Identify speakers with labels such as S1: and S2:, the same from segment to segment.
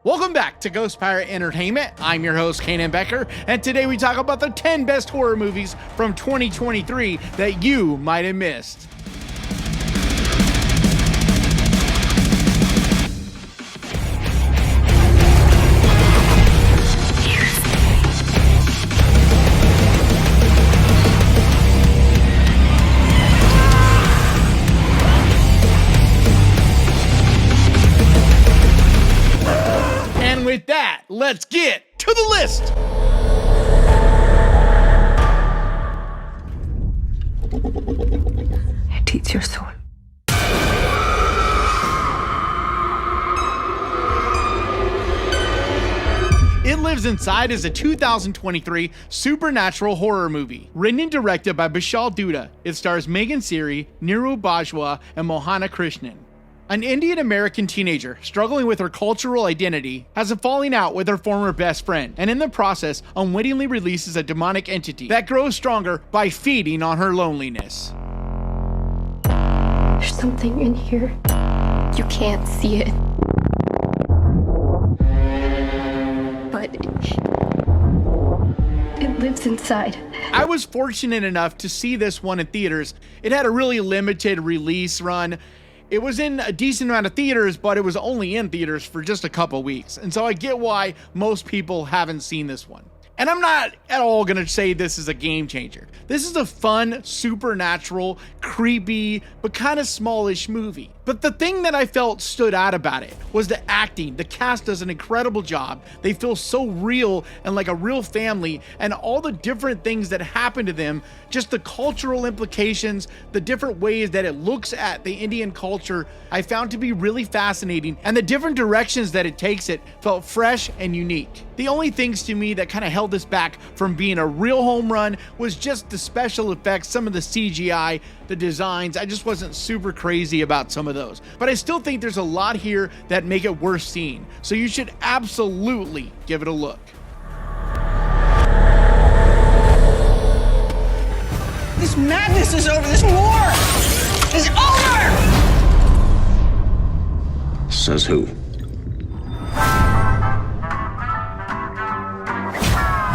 S1: Welcome back to Ghost Pirate Entertainment. I'm your host, Kanan Becker, and today we talk about the 10 best horror movies from 2023 that you might have missed. With that, let's get to the list.
S2: It eats your soul.
S1: It Lives Inside is a 2023 supernatural horror movie. Written and directed by Bishal Dutta, it stars Megan Siri, Niru Bajwa, and Mohana Krishnan. An Indian-American teenager struggling with her cultural identity has a falling out with her former best friend, and in the process unwittingly releases a demonic entity that grows stronger by feeding on her loneliness.
S2: There's something in here. You can't see it. But it lives inside.
S1: I was fortunate enough to see this one in theaters. It had a really limited release run. It was in a decent amount of theaters, but it was only in theaters for just a couple weeks. And so I get why most people haven't seen this one. And I'm not at all gonna say this is a game changer. This is a fun, supernatural, creepy, but kind of smallish movie. But the thing that I felt stood out about it was the acting. The cast does an incredible job. They feel so real and like a real family, and all the different things that happen to them, just the cultural implications, the different ways that it looks at the Indian culture, I found to be really fascinating, and the different directions that it takes it felt fresh and unique. The only things to me that kind of held this back from being a real home run was just the special effects, some of the CGI, the designs. I just wasn't super crazy about some of those. But I still think there's a lot here that make it worth seeing. So you should absolutely give it a look.
S3: This madness is over. This war is over!
S4: Says who?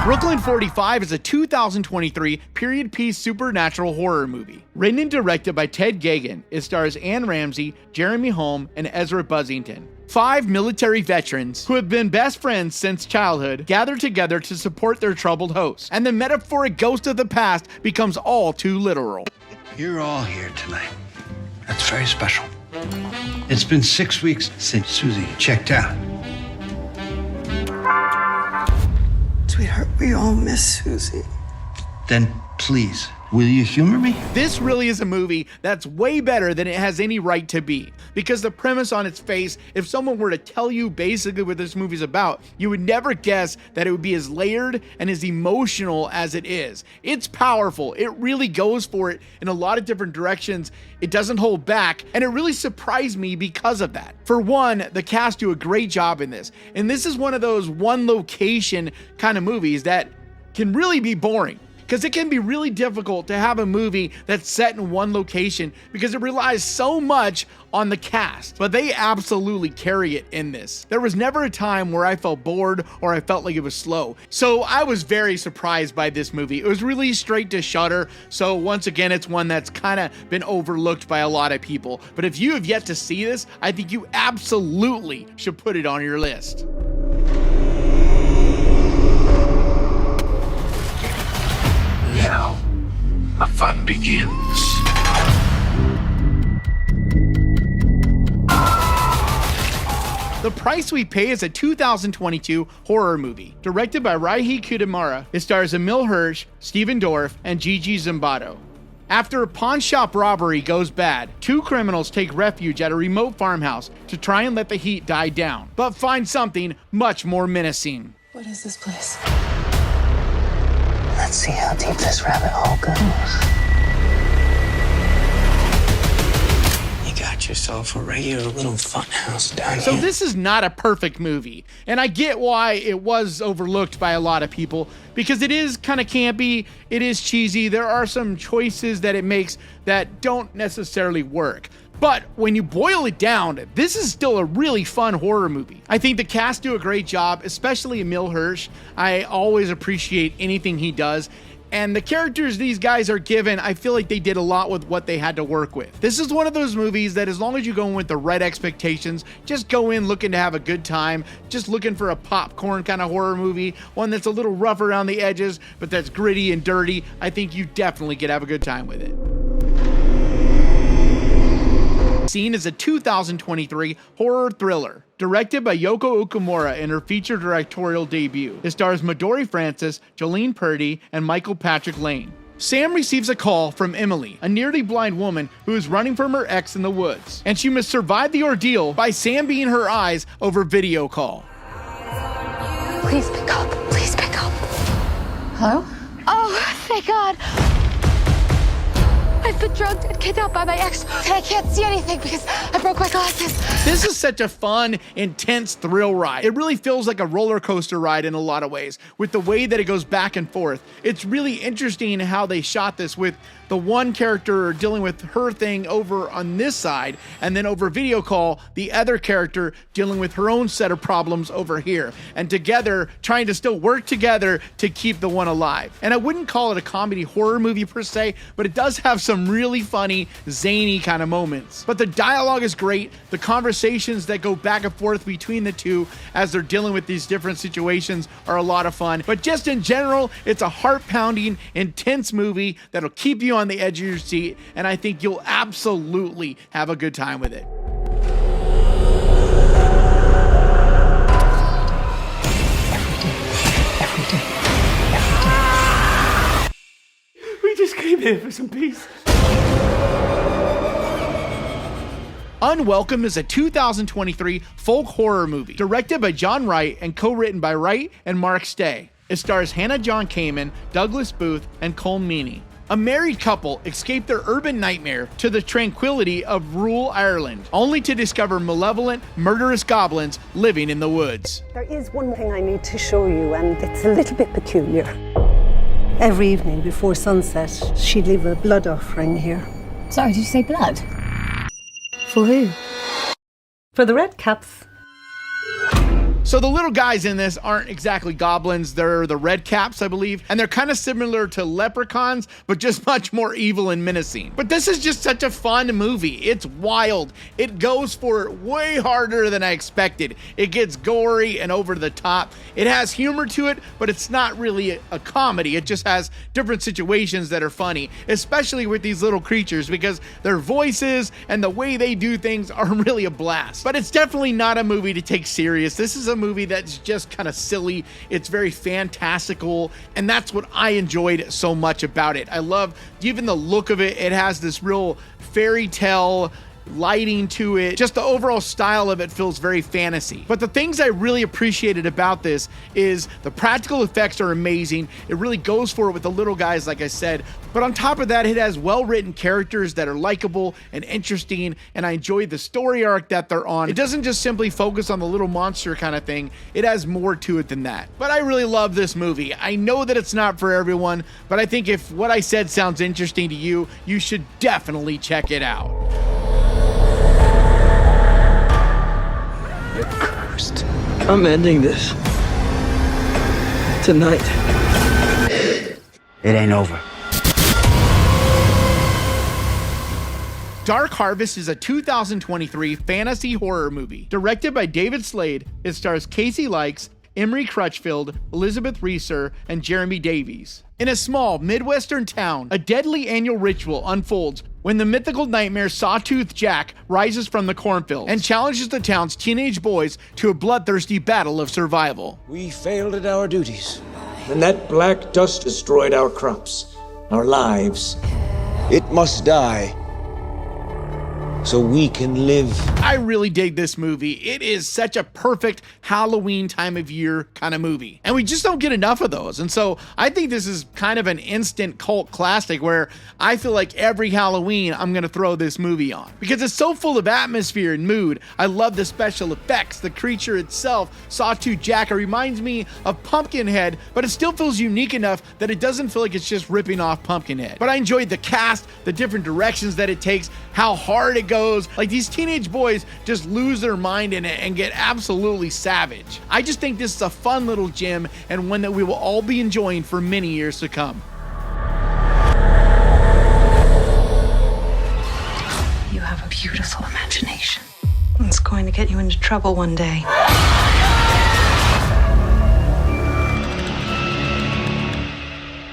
S1: Brooklyn 45 is a 2023 period piece supernatural horror movie. Written and directed by Ted Gagan, it stars Anne Ramsey, Jeremy Holm, and Ezra Buzzington. 5 military veterans who have been best friends since childhood gather together to support their troubled host, and the metaphoric ghost of the past becomes all too literal.
S5: You're all here tonight. That's very special. It's been 6 weeks since Susie checked out.
S3: Sweetheart, we all miss Susie.
S5: Then please, will you humor me?
S1: This really is a movie that's way better than it has any right to be. Because the premise on its face, if someone were to tell you basically what this movie's about, you would never guess that it would be as layered and as emotional as it is. It's powerful. It really goes for it in a lot of different directions. It doesn't hold back, and it really surprised me because of that. For one, the cast do a great job in this. And this is one of those one location kind of movies that can really be boring. Because it can be really difficult to have a movie that's set in one location because it relies so much on the cast. But they absolutely carry it in this. There was never a time where I felt bored or I felt like it was slow. So I was very surprised by this movie. It was released straight to Shudder. So once again, it's one that's kind of been overlooked by a lot of people. But if you have yet to see this, I think you absolutely should put it on your list.
S4: Now, the fun begins.
S1: The Price We Pay is a 2022 horror movie. Directed by Raihi Kudamara, it stars Emil Hirsch, Steven Dorff, and Gigi Zimbardo. After a pawn shop robbery goes bad, 2 criminals take refuge at a remote farmhouse to try and let the heat die down, but find something much more menacing.
S3: What is this place?
S6: Let's see how deep this rabbit hole goes.
S3: You got yourself a regular little fun house down
S1: So
S3: here.
S1: this is not a perfect movie, and I get why it was overlooked by a lot of people, because it is kind of campy, it is cheesy, there are some choices that it makes that don't necessarily work. But when you boil it down, this is still a really fun horror movie. I think the cast do a great job, especially Emil Hirsch. I always appreciate anything he does. And the characters these guys are given, I feel like they did a lot with what they had to work with. This is one of those movies that as long as you go in with the right expectations, just go in looking to have a good time, just looking for a popcorn kind of horror movie, one that's a little rough around the edges, but that's gritty and dirty, I think you definitely could have a good time with it. Scene is a 2023 horror thriller directed by Yoko Okumura in her feature directorial debut. It stars Midori Francis, Jolene Purdy, and Michael Patrick Lane. Sam receives a call from Emily, a nearly blind woman who is running from her ex in the woods, and she must survive the ordeal by Sam being her eyes over video call.
S2: Please pick up. Please pick up.
S7: Hello?
S2: Oh, thank God. I've been drugged and kidnapped by my ex, and I can't see anything because I broke my glasses.
S1: This is such a fun, intense thrill ride. It really feels like a roller coaster ride in a lot of ways, with the way that it goes back and forth. It's really interesting how they shot this, with the one character dealing with her thing over on this side, and then over video call, the other character dealing with her own set of problems over here, and together trying to still work together to keep the one alive. And I wouldn't call it a comedy horror movie per se, but it does have some really funny, zany kind of moments. But the dialogue is great. The conversations that go back and forth between the two as they're dealing with these different situations are a lot of fun. But just in general, it's a heart-pounding, intense movie that'll keep you on the edge of your seat, and I think you'll absolutely have a good time with it.
S8: We just came here for some peace.
S1: Unwelcome is a 2023 folk horror movie directed by John Wright and co-written by Wright and Mark Stay. It stars Hannah John Kamen, Douglas Booth, and Cole Meany. A married couple escape their urban nightmare to the tranquility of rural Ireland, only to discover malevolent, murderous goblins living in the woods.
S9: There is one thing I need to show you, and it's a little bit peculiar. Every evening before sunset, she'd leave a blood offering here.
S7: Sorry, did you say blood? For who?
S9: For the red caps.
S1: So the little guys in this aren't exactly goblins, they're the red caps, I believe, and they're kind of similar to leprechauns, but just much more evil and menacing. But this is just such a fun movie. It's wild. It goes for it way harder than I expected. It gets gory and over the top. It has humor to it, but it's not really a comedy. It just has different situations that are funny, especially with these little creatures, because their voices and the way they do things are really a blast. But it's definitely not a movie to take serious. This is a movie that's just kind of silly. It's very fantastical, and that's what I enjoyed so much about it. I love even the look of it. It has this real fairy tale lighting to it. Just the overall style of it feels very fantasy. But the things I really appreciated about this is the practical effects are amazing. It really goes for it with the little guys, like I said. But on top of that, it has well-written characters that are likable and interesting, and I enjoyed the story arc that they're on. It doesn't just simply focus on the little monster kind of thing. It has more to it than that. But I really love this movie. I know that it's not for everyone, but I think if what I said sounds interesting to you, you should definitely check it out.
S8: You're cursed. I'm ending this. Tonight.
S5: It ain't over.
S1: Dark Harvest is a 2023 fantasy horror movie. Directed by David Slade, it stars Casey Likes, Emery Crutchfield, Elizabeth Reeser, and Jeremy Davies. In a small Midwestern town, a deadly annual ritual unfolds when the mythical nightmare Sawtooth Jack rises from the cornfields and challenges the town's teenage boys to a bloodthirsty battle of survival.
S10: We failed at our duties, and that black dust destroyed our crops, our lives. It must die, so we can live.
S1: I really dig this movie. It is such a perfect Halloween time of year kind of movie. And we just don't get enough of those. And so I think this is kind of an instant cult classic where I feel like every Halloween I'm going to throw this movie on. Because it's so full of atmosphere and mood. I love the special effects, the creature itself, Sawtooth Jack. It reminds me of Pumpkinhead, but it still feels unique enough that it doesn't feel like it's just ripping off Pumpkinhead. But I enjoyed the cast, the different directions that it takes. how hard it goes. Like, these teenage boys just lose their mind in it and get absolutely savage. I just think this is a fun little gem and one that we will all be enjoying for many years to come.
S11: You have a beautiful imagination. It's going to get you into trouble one day.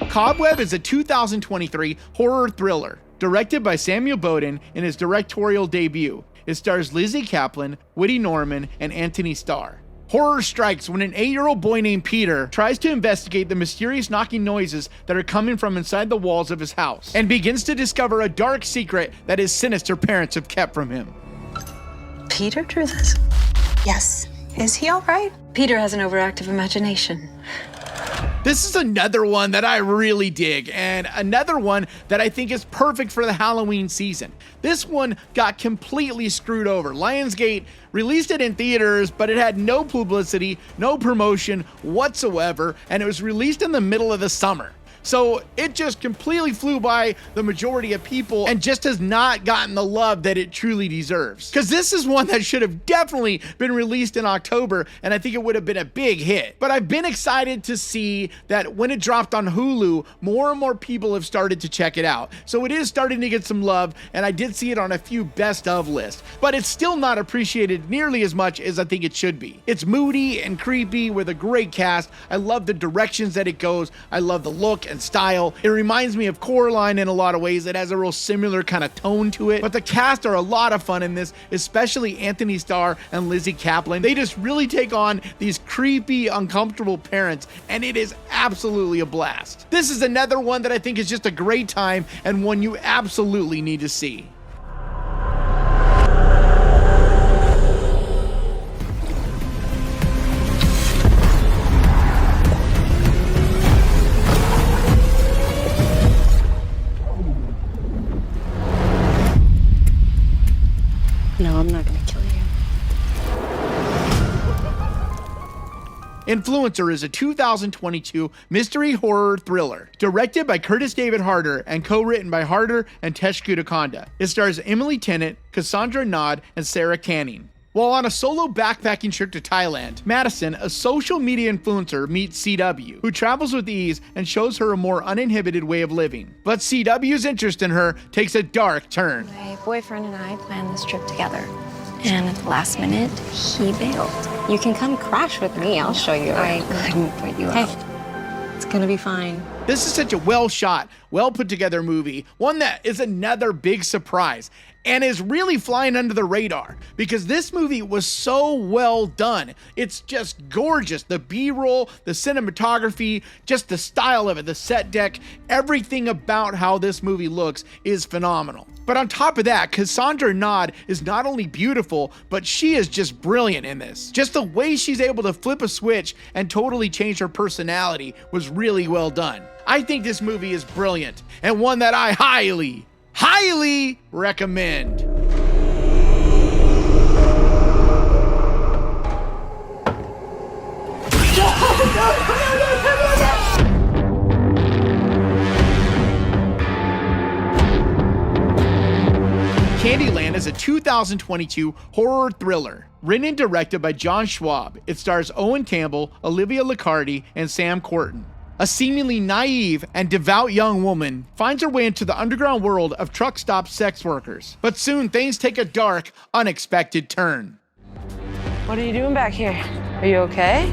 S1: Cobweb is a 2023 horror thriller directed by Samuel Bowden in his directorial debut. It stars Lizzie Kaplan, Woody Norman, and Anthony Starr. Horror strikes when an 8-year-old boy named Peter tries to investigate the mysterious knocking noises that are coming from inside the walls of his house and begins to discover a dark secret that his sinister parents have kept from him.
S11: Peter drew this?
S2: Yes.
S11: Is he all right? Peter has an overactive imagination.
S1: This is another one that I really dig, and another one that I think is perfect for the Halloween season. This one got completely screwed over. Lionsgate released it in theaters, but it had no publicity, no promotion whatsoever, and it was released in the middle of the summer. So it just completely flew by the majority of people and just has not gotten the love that it truly deserves. Because this is one that should have definitely been released in October, and I think it would have been a big hit. But I've been excited to see that when it dropped on Hulu, more and more people have started to check it out. So it is starting to get some love, and I did see it on a few best of lists. But it's still not appreciated nearly as much as I think it should be. It's moody and creepy with a great cast. I love the directions that it goes. I love the look and style. It reminds me of Coraline in a lot of ways. It has a real similar kind of tone to it, but the cast are a lot of fun in this, especially Anthony Starr and Lizzie Kaplan. They just really take on these creepy, uncomfortable parents, and it is absolutely a blast. This is another one that I think is just a great time and one you absolutely need to see.
S2: No, I'm not gonna kill you.
S1: Influencer is a 2022 mystery horror thriller directed by Curtis David Harder and co-written by Harder and Tesh Kudakonda. It stars Emily Tennant, Cassandra Nod, and Sarah Canning. While on a solo backpacking trip to Thailand, Madison, a social media influencer, meets CW, who travels with ease and shows her a more uninhibited way of living. But CW's interest in her takes a dark turn.
S12: My boyfriend and I planned this trip together, and at the last minute, he bailed.
S2: You can come crash with me. I'll show you.
S12: I couldn't put you out.
S2: It's gonna be fine.
S1: This is such a well-shot, well-put-together movie, one that is another big surprise and is really flying under the radar because this movie was so well done. It's just gorgeous. The B-roll, the cinematography, just the style of it, the set deck, everything about how this movie looks is phenomenal. But on top of that, Cassandra Nod is not only beautiful, but she is just brilliant in this. Just the way she's able to flip a switch and totally change her personality was really well done. I think this movie is brilliant and one that I highly recommend. Candyland is a 2022 horror thriller written and directed by John Schwab. It stars Owen Campbell, Olivia Liccardi, and Sam Corton. A seemingly naive and devout young woman finds her way into the underground world of truck stop sex workers. But soon things take a dark, unexpected turn.
S13: What are you doing back here? Are you okay?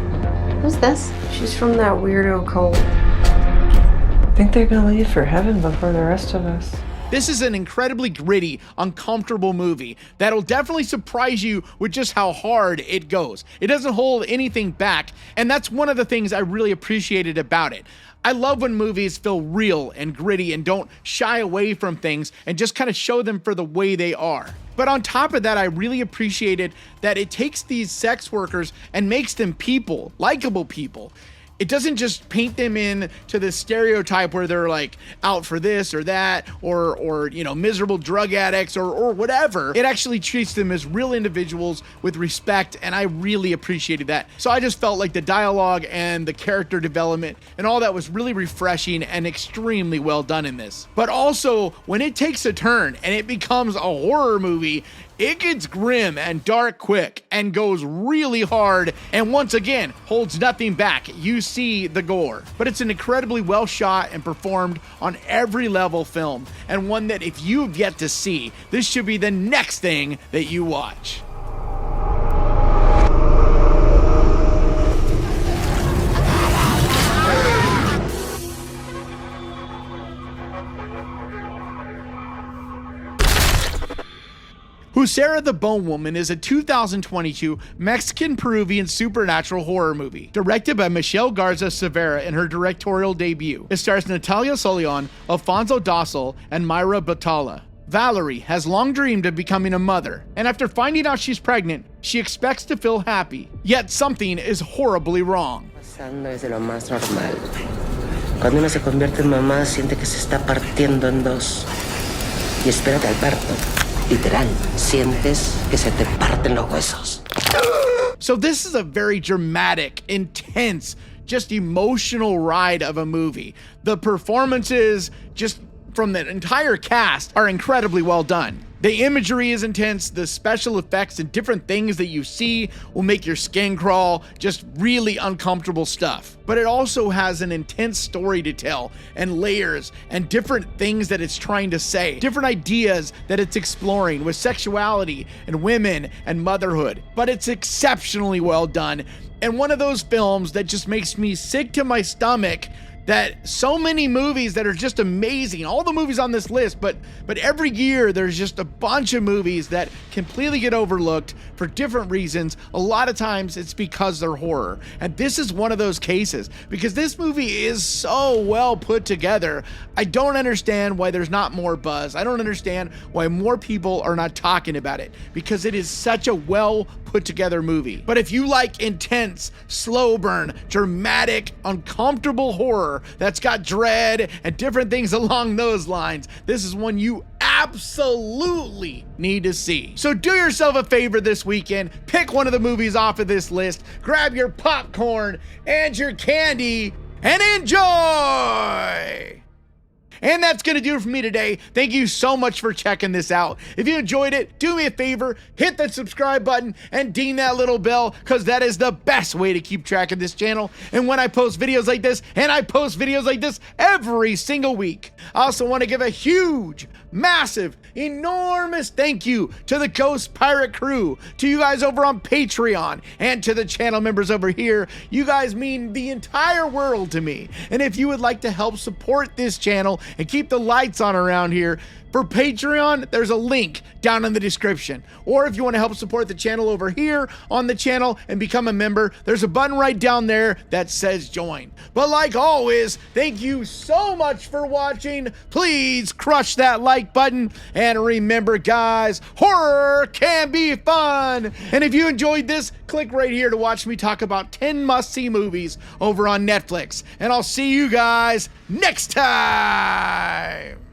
S2: Who's this?
S13: She's from that weirdo cult. I think they're gonna leave for heaven before the rest of us.
S1: This is an incredibly gritty, uncomfortable movie that'll definitely surprise you with just how hard it goes. It doesn't hold anything back, and that's one of the things I really appreciated about it. I love when movies feel real and gritty and don't shy away from things and just kind of show them for the way they are. But on top of that, I really appreciated that it takes these sex workers and makes them people, likable people. it doesn't just paint them in to this stereotype where they're like out for this or that, or you know, miserable drug addicts or whatever. It actually treats them as real individuals with respect, and I really appreciated that. So I just felt like the dialogue and the character development and all that was really refreshing and extremely well done in this. But also, when it takes a turn and it becomes a horror movie, it gets grim and dark quick and goes really hard, and once again holds nothing back. You see the gore, but it's an incredibly well shot and performed on every level film, and one that if you've yet to see, this should be the next thing that you watch. Huesera the Bone Woman is a 2022 Mexican-Peruvian supernatural horror movie, directed by Michelle Garza Severa in her directorial debut. It stars Natalia Solion, Alfonso Dossel, and Mayra Batalla. Valerie has long dreamed of becoming a mother, and after finding out she's pregnant, she expects to feel happy. Yet something is horribly wrong.
S6: Es de lo más normal. Cuando uno se convierte en mamá, siente que se está partiendo en dos. Y espérate al parto. Literal, sientes que se te parten los huesos.
S1: So this is a very dramatic, intense, just emotional ride of a movie. The performances, just from the entire cast, are incredibly well done. The imagery is intense, the special effects and different things that you see will make your skin crawl, just really uncomfortable stuff. But it also has an intense story to tell, and layers, and different things that it's trying to say, different ideas that it's exploring with sexuality and women and motherhood. But it's exceptionally well done, and one of those films that just makes me sick to my stomach that so many movies that are just amazing, all the movies on this list, but every year there's just a bunch of movies that completely get overlooked for different reasons. A lot of times it's because they're horror. And this is one of those cases, because this movie is so well put together. I don't understand why there's not more buzz. I don't understand why more people are not talking about it, because it is such a well put together movie. But if you like intense, slow burn, dramatic, uncomfortable horror that's got dread and different things along those lines, this is one you absolutely need to see. So do yourself a favor this weekend, pick one of the movies off of this list, grab your popcorn and your candy, and enjoy! And that's going to do it for me today. Thank you so much for checking this out. If you enjoyed it, do me a favor, hit that subscribe button and ding that little bell, because that is the best way to keep track of this channel. And when I post videos like this, and I post videos like this every single week, I also want to give a huge, massive, enormous thank you to the Ghost Pirate crew, to you guys over on Patreon, and to the channel members over here. You guys mean the entire world to me. And if you would like to help support this channel and keep the lights on around here, for Patreon, there's a link down in the description. Or if you want to help support the channel over here on the channel and become a member, there's a button right down there that says join. But like always, thank you so much for watching. Please crush that like button. And remember, guys, horror can be fun. And if you enjoyed this, click right here to watch me talk about 10 must-see movies over on Netflix. And I'll see you guys next time.